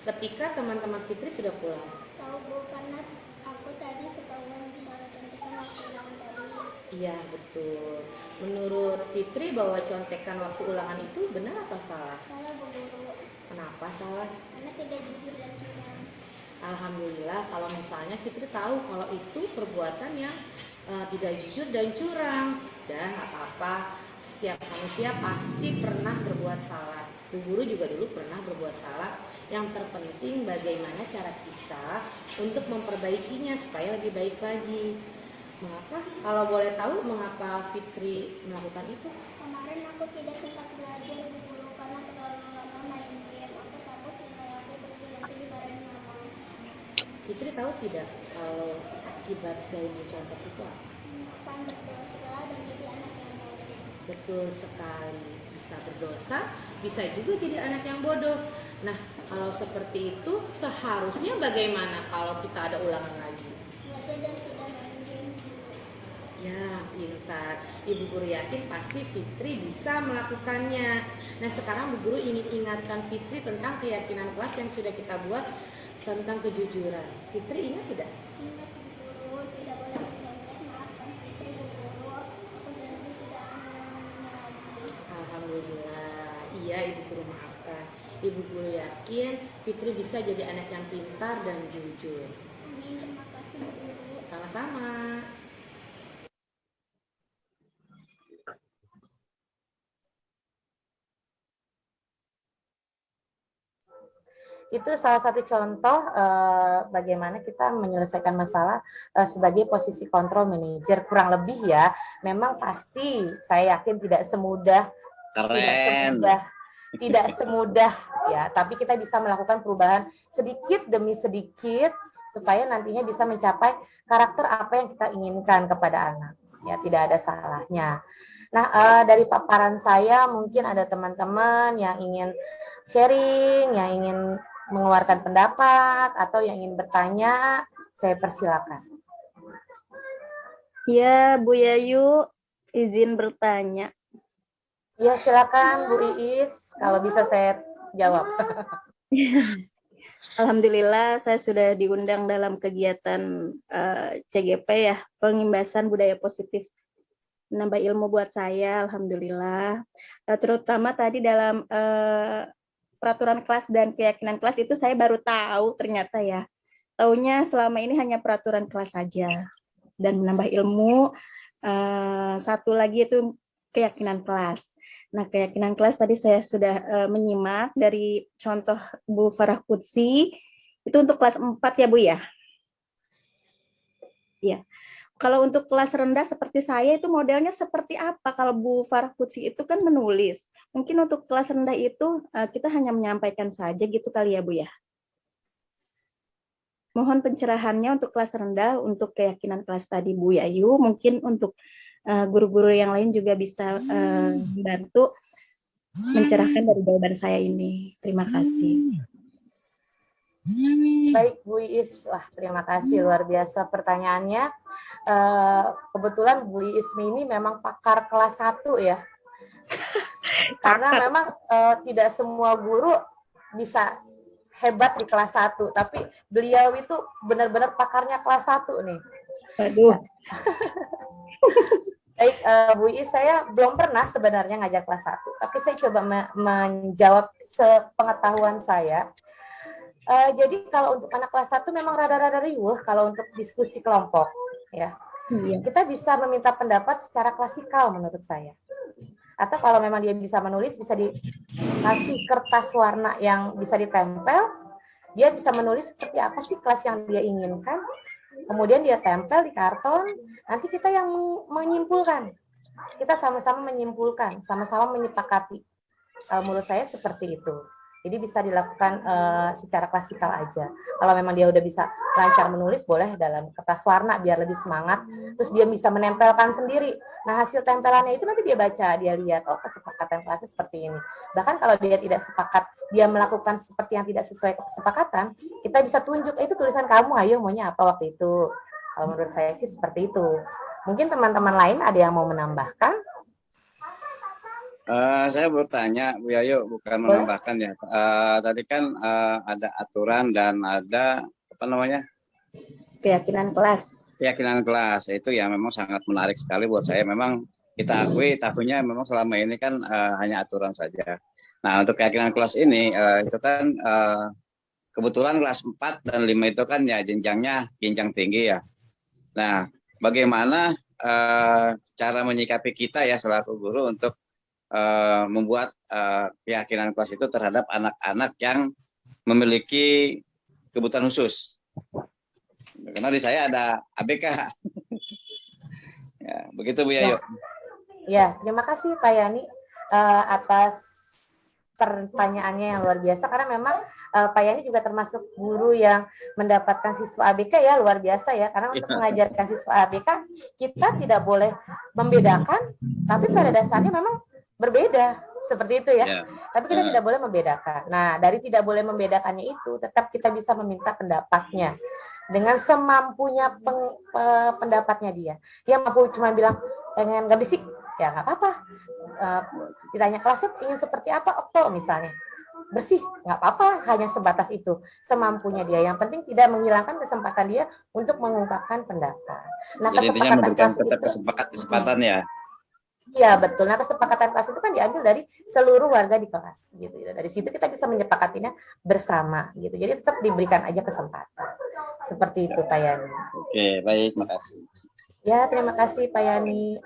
ketika teman-teman Fitri sudah pulang? Tahu Bu, karena aku tadi ketahuan bahwa contekan waktu ulangan tadi. Iya, betul. Menurut Fitri bahwa contekan waktu ulangan itu benar atau salah? Salah Bu Guru, Kenapa salah? karena tidak jujur dan curang. Alhamdulillah kalau misalnya Fitri tahu kalau itu perbuatan yang tidak jujur dan curang. Dan apa-apa, setiap manusia pasti pernah berbuat salah. Bu Guru juga dulu pernah berbuat salah. Yang terpenting bagaimana cara kita untuk memperbaikinya supaya lebih baik lagi. Mengapa? Kalau boleh tahu mengapa Fitri melakukan itu? Kemarin aku tidak sempat belajar Bu Guru karena terlalu lama main game. Aku takut nilai aku kecil nanti dimarahin mama. Fitri tahu tidak kalau akibat dari mencontoh itu apa? Bukan berdosa dan jadi anak yang bodoh. Betul sekali. Bisa berdosa, bisa juga jadi anak yang bodoh. Nah, kalau seperti itu seharusnya bagaimana kalau kita ada ulangan lagi? Belajar dan tidak main game. Ya, pintar. Ibu Guru yakin pasti Fitri bisa melakukannya. Nah, sekarang Bu Guru ingin ingatkan Fitri tentang keyakinan kelas yang sudah kita buat tentang kejujuran. Fitri ingat tidak? Ingat Bu Guru, tidak boleh mencontek. Maafkan Fitri Bu Guru. Aku janji tidak mengulanginya lagi. Alhamdulillah. Iya, Ibu Guru maafkan. Ibu Guru yakin Fitri bisa jadi anak yang pintar dan jujur. Amin, terima kasih Bu Guru. Sama-sama. Itu salah satu contoh bagaimana kita menyelesaikan masalah sebagai posisi kontrol manajer, kurang lebih ya. Memang pasti saya yakin tidak semudah Keren. tidak semudah ya, tapi kita bisa melakukan perubahan sedikit demi sedikit supaya nantinya bisa mencapai karakter apa yang kita inginkan kepada anak. Ya, tidak ada salahnya. Nah, dari paparan saya mungkin ada teman-teman yang ingin sharing, yang ingin mengeluarkan pendapat atau yang ingin bertanya, saya persilakan. Ya, Bu Yayu, izin bertanya. Ya, silakan Bu Iis, kalau bisa saya jawab. Alhamdulillah, saya sudah diundang dalam kegiatan CGP ya, pengimbasan budaya positif. Menambah ilmu buat saya, alhamdulillah. Terutama tadi dalam peraturan kelas dan keyakinan kelas itu saya baru tahu ternyata ya. Taunya selama ini hanya peraturan kelas saja. Dan menambah ilmu, satu lagi itu keyakinan kelas. Nah, keyakinan kelas tadi saya sudah menyimak dari contoh Bu Farah Qudsi, itu untuk kelas 4 ya Bu ya? Iya. Kalau untuk kelas rendah seperti saya itu modelnya seperti apa? Kalau Bu Farah Qudsi itu kan menulis. Mungkin untuk kelas rendah itu kita hanya menyampaikan saja gitu kali ya Bu ya? Mohon pencerahannya untuk kelas rendah, untuk keyakinan kelas tadi Bu Yayu, mungkin untuk guru-guru yang lain juga bisa membantu mencerahkan dari jawaban saya ini. Terima kasih. Baik Bu Iis, wah terima kasih luar biasa pertanyaannya. Kebetulan Bu Iis ini memang pakar kelas 1 ya. Karena memang tidak semua guru bisa hebat di kelas 1, tapi beliau itu benar-benar pakarnya kelas 1 nih. Aduh. Baik, Bu Iis, saya belum pernah sebenarnya ngajak kelas 1, tapi saya coba menjawab sepengetahuan saya. Jadi kalau untuk anak kelas 1 memang rada-rada riuh kalau untuk diskusi kelompok ya. Iya. Kita bisa meminta pendapat secara klasikal menurut saya. Atau kalau memang dia bisa menulis, bisa dikasih kertas warna yang bisa ditempel, Dia bisa menulis seperti apa sih kelas yang dia inginkan, kemudian dia tempel di karton, nanti kita yang menyimpulkan. Kita sama-sama menyimpulkan, sama-sama menyepakati. Menurut saya seperti itu. Jadi bisa dilakukan secara klasikal aja. Kalau memang dia udah bisa lancar menulis, boleh dalam kertas warna biar lebih semangat. Terus dia bisa menempelkan sendiri. Nah, hasil tempelannya itu nanti dia baca, dia lihat, oh kesepakatan kelasnya seperti ini. Bahkan kalau dia tidak sepakat, dia melakukan seperti yang tidak sesuai kesepakatan, kita bisa tunjuk, itu tulisan kamu, ayo maunya apa waktu itu. Kalau menurut saya sih seperti itu. Mungkin teman-teman lain ada yang mau menambahkan? Saya bertanya, Bu Yayu, bukan menambahkan ya. Tadi kan ada aturan dan ada apa namanya? Keyakinan kelas. Keyakinan kelas itu ya memang sangat menarik sekali buat saya. Memang kita akui tahunnya memang selama ini kan hanya aturan saja. Nah, untuk keyakinan kelas ini itu kan kebetulan kelas 4 dan 5 itu kan ya jenjangnya jenjang tinggi ya. Nah, bagaimana cara menyikapi kita ya selaku guru untuk membuat keyakinan kelas itu terhadap anak-anak yang memiliki kebutuhan khusus. Karena di saya ada ABK. Ya, begitu Bu Yayu. Ya, terima kasih Pak Yani atas pertanyaannya yang luar biasa, karena memang Pak Yani juga termasuk guru yang mendapatkan siswa ABK ya, luar biasa ya, karena untuk mengajarkan siswa ABK kita tidak boleh membedakan, tapi pada dasarnya memang berbeda seperti itu ya. Tapi kita tidak boleh membedakan. Nah, dari tidak boleh membedakannya itu tetap kita bisa meminta pendapatnya dengan semampunya pendapatnya dia. Dia mampu cuma bilang pengen nggak bisik, ya nggak apa-apa. Ditanya kelasnya ingin seperti apa, Okto misalnya, bersih, nggak apa-apa, hanya sebatas itu, semampunya dia. Yang penting tidak menghilangkan kesempatan dia untuk mengungkapkan pendapat. Nah, jadi intinya memberikan tetap itu kesempatan ya. Iya betul. Nah, kesepakatan kelas itu kan diambil dari seluruh warga di kelas, gitu. Dari situ kita bisa menyepakatinya bersama, gitu. Jadi tetap diberikan aja kesempatan. Seperti itu, Pak Yani. Oke, baik, makasih. Ya, terima kasih Pak Yani.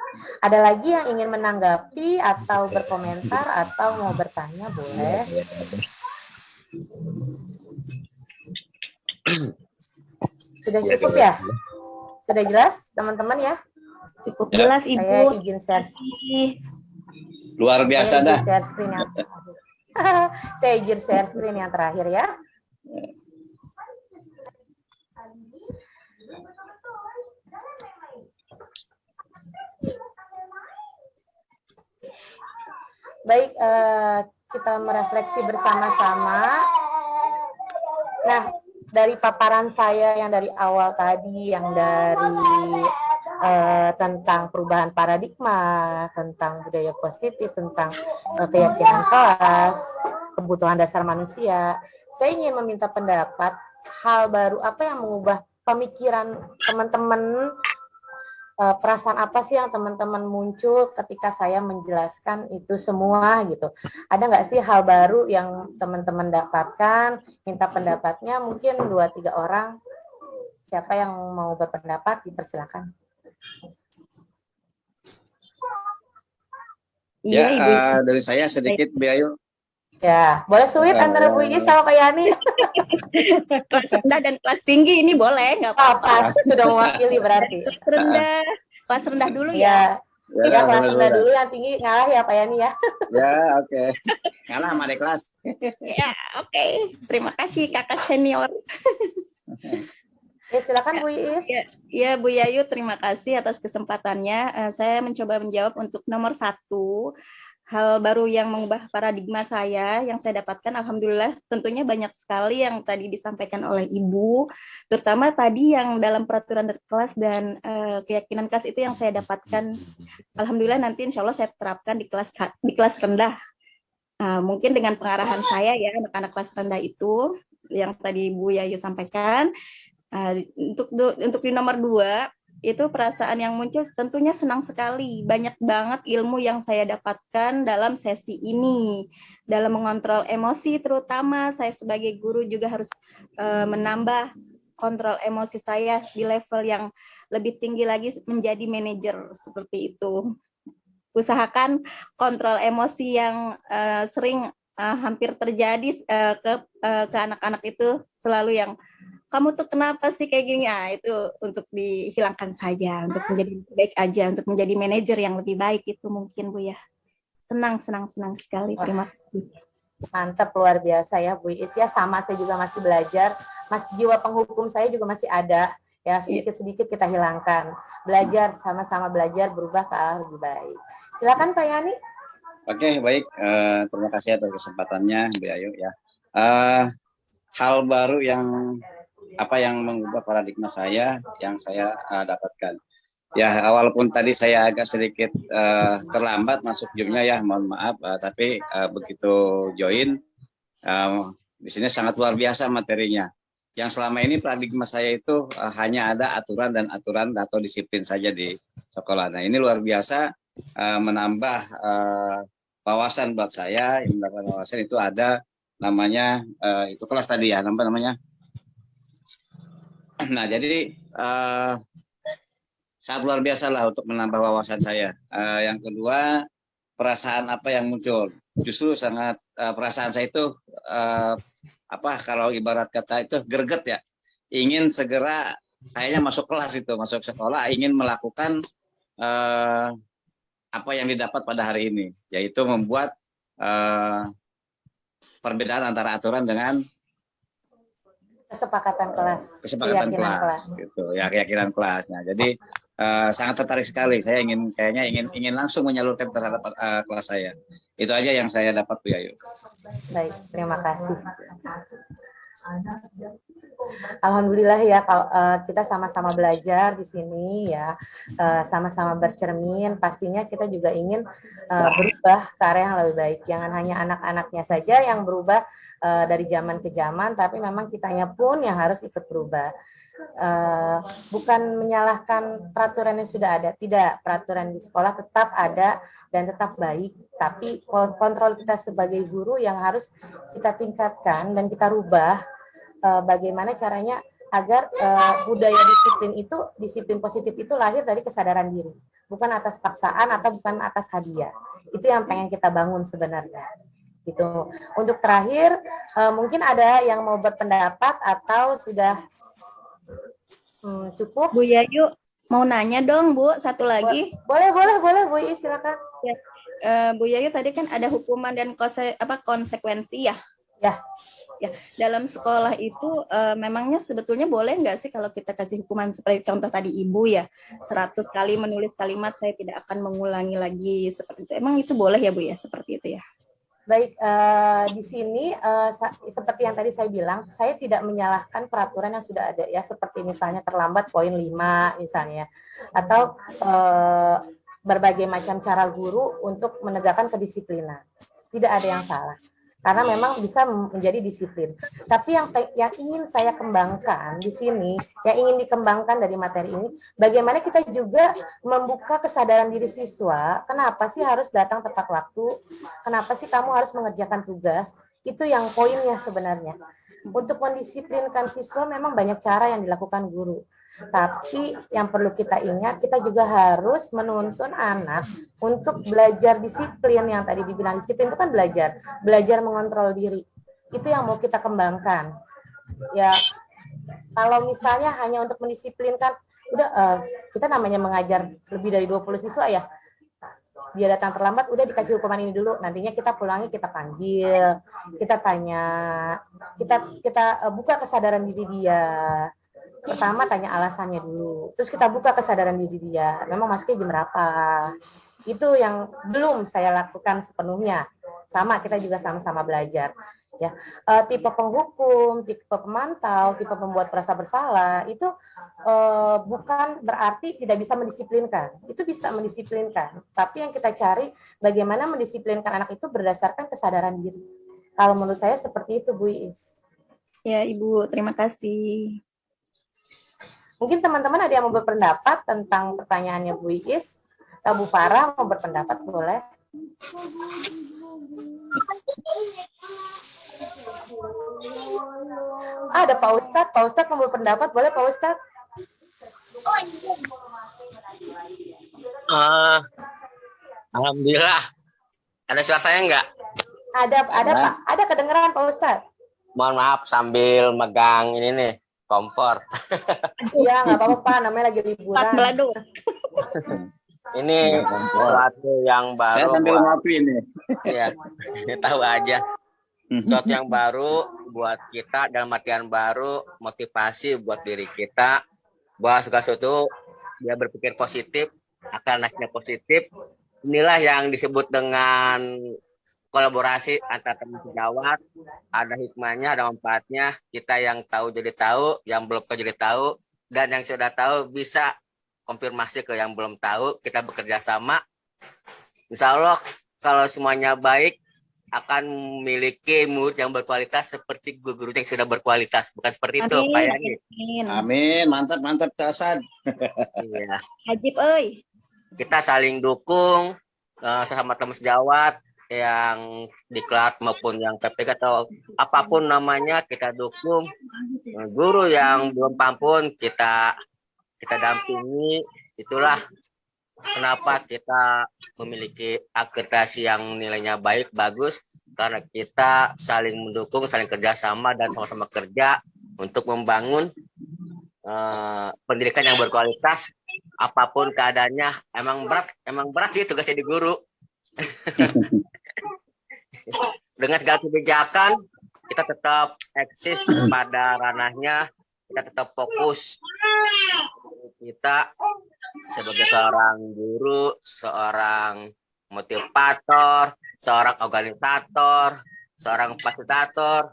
Ada lagi yang ingin menanggapi atau berkomentar atau mau bertanya, boleh. Sudah cukup ya? Sudah jelas, teman-teman ya? Cukup jelas, Ibu. Saya izin share. Luar biasa dah. Share screen yang saya izin share screen yang terakhir ya. Baik, kita merefleksi bersama-sama. Nah, dari paparan saya yang dari awal tadi, yang dari tentang perubahan paradigma, tentang budaya positif, tentang keyakinan kelas, kebutuhan dasar manusia, saya ingin meminta pendapat hal baru apa yang mengubah pemikiran teman-teman, perasaan apa sih yang teman-teman muncul ketika saya menjelaskan itu semua gitu. Ada nggak sih hal baru yang teman-teman dapatkan? Minta pendapatnya mungkin 2-3 orang. Siapa yang mau berpendapat dipersilakan. Ya, dari saya sedikit Bu Yayu. Ya, boleh sweet antara Bu Iis sama Pak Yani. Kelas rendah dan kelas tinggi ini boleh, nggak apa-apa. Pas, sudah mewakili berarti. Kelas rendah dulu ya. Ya, kelas rendah dulu, yang tinggi ngalah ya Pak Yani ya. Ya, oke. Ngalah sama adik kelas. Ya, oke. Terima kasih kakak senior. Ya, silakan Bu Iis. Ya, Bu Yayu, terima kasih atas kesempatannya. Saya mencoba menjawab untuk nomor 1. Hal baru yang mengubah paradigma saya, yang saya dapatkan, alhamdulillah, tentunya banyak sekali yang tadi disampaikan oleh Ibu, terutama tadi yang dalam peraturan kelas dan keyakinan kelas itu yang saya dapatkan. Alhamdulillah nanti insya Allah saya terapkan di kelas rendah. Mungkin dengan pengarahan saya ya, anak-anak kelas rendah itu, yang tadi Bu Yayu sampaikan. Untuk di nomor 2, itu perasaan yang muncul tentunya senang sekali. Banyak banget ilmu yang saya dapatkan dalam sesi ini. Dalam mengontrol emosi terutama, saya sebagai guru juga harus menambah kontrol emosi saya di level yang lebih tinggi lagi menjadi manajer seperti itu. Usahakan kontrol emosi yang sering hampir terjadi ke anak-anak itu selalu yang kamu tuh kenapa sih kayak gini? Ah, itu untuk dihilangkan saja, untuk menjadi baik aja, untuk menjadi manajer yang lebih baik itu mungkin Bu ya. Senang sekali. Terima kasih. Mantap, luar biasa ya Bu Is ya. Sama, saya juga masih belajar. Jiwa penghukum saya juga masih ada. Ya, sedikit-sedikit kita hilangkan. Belajar, sama-sama belajar, berubah ke arah lebih baik. Silakan Pak Yani. Oke, baik. Terima kasih atas kesempatannya, Bu Ayu ya. Hal baru yang mengubah paradigma saya yang saya dapatkan. Ya, walaupun tadi saya agak sedikit terlambat masuk Zoom-nya ya, mohon maaf. Tapi begitu join, di sini sangat luar biasa materinya. Yang selama ini paradigma saya itu hanya ada aturan atau disiplin saja di sekolah. Nah, ini luar biasa menambah wawasan buat saya. Yang menambah wawasan itu ada namanya itu kelas tadi ya, namanya. Nah, jadi sangat luar biasa lah untuk menambah wawasan saya. Yang kedua, perasaan apa yang muncul? Justru sangat perasaan saya itu kalau ibarat kata itu greget ya. Ingin segera kayaknya masuk kelas itu, masuk sekolah, ingin melakukan apa yang didapat pada hari ini, yaitu membuat perbedaan antara aturan dengan Kesepakatan kelas. Keyakinan kelas. Gitu ya, keyakinan kelas. Nah, jadi sangat tertarik sekali. Saya ingin langsung menyalurkan terhadap kelas saya. Itu aja yang saya dapat Bu Yayu. Baik, terima kasih. Alhamdulillah ya, kita sama-sama belajar di sini ya, sama-sama bercermin. Pastinya kita juga ingin berubah ke arah yang lebih baik. Jangan hanya anak-anaknya saja yang berubah dari zaman ke zaman, tapi memang kitanya pun yang harus ikut berubah. Bukan menyalahkan peraturan yang sudah ada, tidak, peraturan di sekolah tetap ada dan tetap baik, tapi kontrol kita sebagai guru yang harus kita tingkatkan dan kita rubah. Bagaimana caranya agar budaya disiplin positif itu lahir dari kesadaran diri, bukan atas paksaan atau bukan atas hadiah. Itu yang pengen kita bangun sebenarnya. Gitu. Untuk terakhir, mungkin ada yang mau berpendapat atau sudah cukup? Bu Yayu mau nanya dong Bu, satu lagi. Boleh Bu Is, silakan. Ya. Bu Yayu tadi kan ada hukuman dan konsekuensi ya? Ya, dalam sekolah itu memangnya sebetulnya boleh nggak sih kalau kita kasih hukuman seperti contoh tadi Ibu ya, 100 kali menulis kalimat saya tidak akan mengulangi lagi seperti itu. Emang itu boleh ya Bu ya, seperti itu ya? Baik, di sini seperti yang tadi saya bilang, saya tidak menyalahkan peraturan yang sudah ada ya, seperti misalnya terlambat poin 5 misalnya, atau berbagai macam cara guru untuk menegakkan kedisiplinan. Tidak ada yang salah. Karena memang bisa menjadi disiplin. Tapi yang ingin saya kembangkan di sini, yang ingin dikembangkan dari materi ini, bagaimana kita juga membuka kesadaran diri siswa, kenapa sih harus datang tepat waktu, kenapa sih kamu harus mengerjakan tugas, itu yang poinnya sebenarnya. Untuk mendisiplinkan siswa memang banyak cara yang dilakukan guru. Tapi yang perlu kita ingat, kita juga harus menuntun anak untuk belajar disiplin. Yang tadi dibilang disiplin itu kan belajar mengontrol diri. Itu yang mau kita kembangkan. Ya, kalau misalnya hanya untuk mendisiplinkan, udah kita namanya mengajar lebih dari 20 siswa ya. Dia datang terlambat, udah dikasih hukuman ini dulu. Nantinya kita pulangi, kita panggil, kita tanya, kita buka kesadaran diri dia. Pertama tanya alasannya dulu, terus kita buka kesadaran diri dia, memang masuknya jam berapa. Itu yang belum saya lakukan sepenuhnya. Sama, kita juga sama-sama belajar. Ya, tipe penghukum, tipe pemantau, tipe pembuat merasa bersalah itu bukan berarti tidak bisa mendisiplinkan. Itu bisa mendisiplinkan. Tapi yang kita cari bagaimana mendisiplinkan anak itu berdasarkan kesadaran diri. Kalau menurut saya seperti itu, Bu Is. Ya, Ibu, terima kasih. Mungkin teman-teman ada yang mau berpendapat tentang pertanyaannya Bu Is. Bu Farah mau berpendapat, boleh? Ada Pak Ustadz. Pak Ustadz mau berpendapat, boleh Pak Ustadz? Alhamdulillah. Ada suara saya enggak? Ada Pak, ada kedengeran Pak Ustadz? Mohon maaf sambil megang ini nih, kompor. Iya, nggak apa-apa Pak, namanya lagi liburan. Belado. Ini sesuatu yang baru. Saya sambil ngopi nih. Iya, tahu aja. Sesuatu yang baru buat kita, dalam artian baru, motivasi buat diri kita, bahwa segala sesuatu dia berpikir positif, akan hasilnya positif. Inilah yang disebut dengan kolaborasi antar teman sejawat. Ada hikmahnya, ada manfaatnya. Kita yang tahu jadi tahu, yang belum tahu jadi tahu, dan yang sudah tahu bisa konfirmasi ke yang belum tahu. Kita bekerja sama. Insya Allah kalau semuanya baik, akan memiliki murid yang berkualitas seperti guru-guru yang sudah berkualitas. Bukan seperti itu, Pak Yani. Amin, mantap Kak Hasan. Iya. Hajib euy. Kita saling dukung sesama teman sejawat yang diklat maupun yang PPK atau apapun namanya, kita dukung. Guru yang belum paham kita dampingi. Itulah kenapa kita memiliki akreditasi yang nilainya baik, bagus, karena kita saling mendukung, saling kerjasama dan sama-sama kerja untuk membangun pendidikan yang berkualitas. Apapun keadaannya, emang berat sih tugas jadi guru. Dengan segala kebijakan, kita tetap eksis pada ranahnya, kita tetap fokus. Kita sebagai seorang guru, seorang motivator, seorang organisator, seorang fasilitator,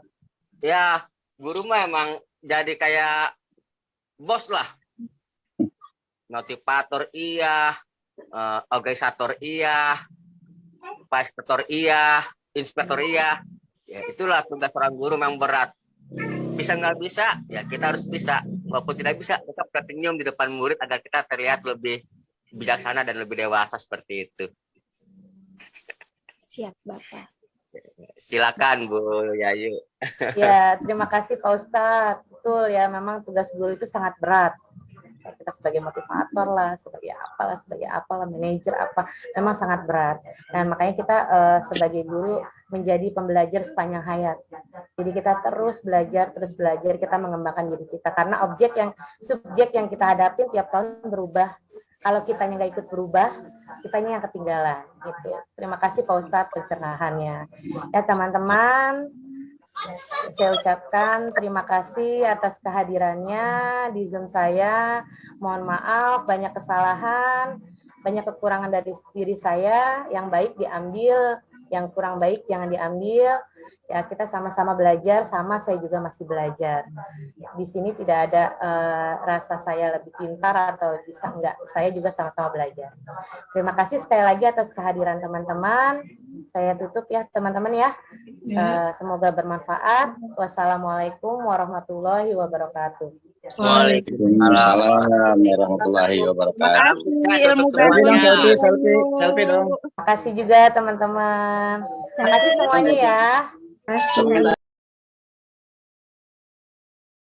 ya guru mah emang jadi kayak bos lah. Motivator iya, organisator iya, fasilitator iya, inspektor iya. Ya itulah tugas seorang guru memang berat. Bisa nggak bisa, ya kita harus bisa. Walaupun tidak bisa, tetap tersenyum di depan murid agar kita terlihat lebih bijaksana dan lebih dewasa seperti itu. Siap, Bapak. Silakan Bu Yayu. Ya, terima kasih Pak Ustadz. Betul ya, memang tugas guru itu sangat berat. Kita sebagai motivator lah, sebagai apalah, manajer apa, memang sangat berat. Dan makanya kita sebagai guru menjadi pembelajar sepanjang hayat. Jadi kita terus belajar, kita mengembangkan diri kita. Karena subjek yang kita hadapin tiap tahun berubah. Kalau kitanya nggak ikut berubah, kitanya yang ketinggalan. Gitu. Terima kasih Pak Ustadz pencerahannya. Ya teman-teman, saya ucapkan terima kasih atas kehadirannya di Zoom saya. Mohon maaf, banyak kesalahan, banyak kekurangan dari diri saya. Yang baik diambil, yang kurang baik jangan diambil. Ya, kita sama-sama belajar, saya juga masih belajar. Di sini tidak ada rasa saya lebih pintar atau bisa enggak. Saya juga sama-sama belajar. Terima kasih sekali lagi atas kehadiran teman-teman. Saya tutup ya teman-teman ya. Semoga bermanfaat. Wassalamualaikum warahmatullahi wabarakatuh. Waalaikumsalam warahmatullahi wabarakatuh. Selfie dong. Terima kasih juga teman-teman. Terima kasih semuanya ya. Terima kasih.